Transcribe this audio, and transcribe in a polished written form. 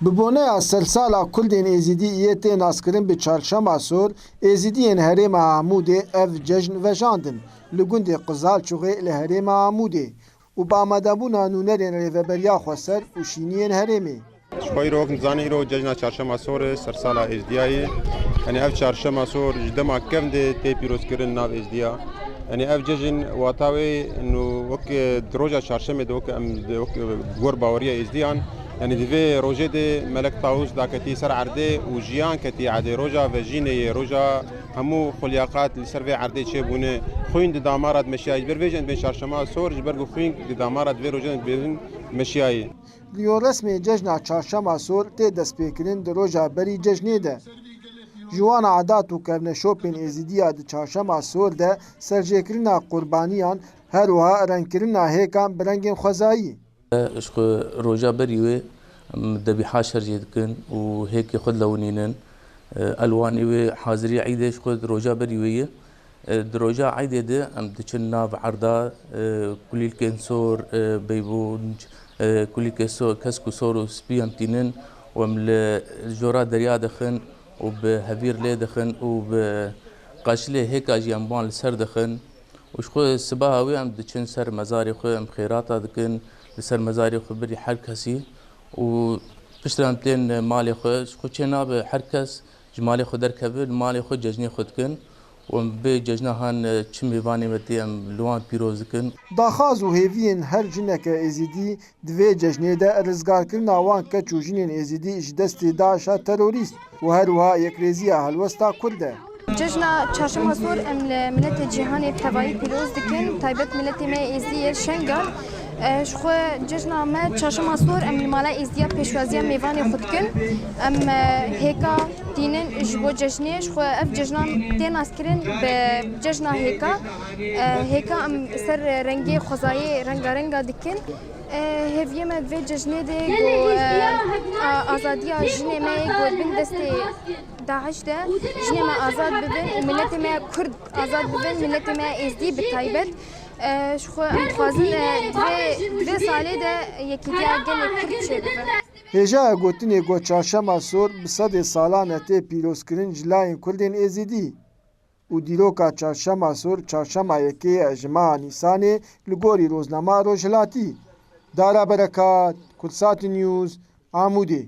Bibonaya sersala Kurdên Êzîdî yê tê naskirin bi çarşema sor, Êzîdiyên Herêma Amûdê ev cejn vejandin li gundê Qizalçoxê li Herêma Amûdê û bi amadebûna nûnerên Rêveberiya Xweser û Şîniyên Herêmê. Xwe îro nizane îro cejna çarşema sor e sersala Êzidiyayê. Yani ev çarşema sor ji dema kevndê tê pîrozkirin nav Êzidiya. Yani ev cejin wata wê wek di roja çarşemê de wek gor baweriya Êzidiyan. Yani divê rojê de melek Tawus da ketî ser erdê û jiyan ketî erdê roja ve jîneyê roja hemû xulyaqat li ser vê erdê çêbûne xwîn di damara meşiyayê ber vêjin bên çarşema sor ji ber ku xwîn di damara divê rojan bêrin meşiyayê. Lîyorresmê cejna çarşema sor tê destpêkirin di roja berî cejnê de. Ji wan adat û kevneşopên Êzidiya di çarşema sor de serjêkirina qurbaniyan her wiha rengkirina hêkan bi rengên xwezayî. روجا بري وي ذبيحه شرجي دكن وهيك خذ لونينن الواني وي حاضري عيدش خذ روجا بري وي دروجا عيد ده ام دچنا بعرضا كل الكنسور بيبونج كل كسكو سورو سبيانتينن ومل جورا دريا دخن وبهفير لي دخن وبقاشله هيك اجيامبان لسر دخن وشخو سباوي ام دچن سر مزاري خو ام خيراتا دكن لسر مزاري خو بري هر كسي و پشتران بلين مالي خو چناب هر كس جمالي خو دركبل مالي خو ججني خودكن و به ججنهان چم میوانی متی ام لوان پیروزکن داخاز û hêviyên her jineke Êzîdî divê cejnê de rizgarkirina wan keç û jinên Êzîdî ji destê Daişa terorîst û her wiha yekrêziya helwesta Kurd e. Cejna çarşema sor em li miletê cîhanê tevayî pîroz dikin taybet miletê me Êzidiyê şengan ji xwe cejna me çarşema sor em li mala Êzidiya pêşwaziya mêvanê xwe dikin em hêka dînin ji bo cejnê ji xwe ev cejnan tê naskirin bi cejna hêka hêka em ser rengê xwezayê rengarenga dikin hêviyê me vê cejnê de got azadiya jinê me got bin destê Daeş de jinê me azad bibin û miletê me Kurd azad bibin miletê me Êzidî bi taybet ji xwe em dixwazin divê salê de yekîtiya gelê Kurd çêbibe. Hêjaya gotinê got çarşema sor bi sedê salan e tê pîrozkirin ji layên Kurdên Êzîdî û dîroka çarşema sor çarşema yekê ye ji meha Nîsanê li gorî roznama Rojhilatî. Dara Berekat, Kurdsat News, Amûdê.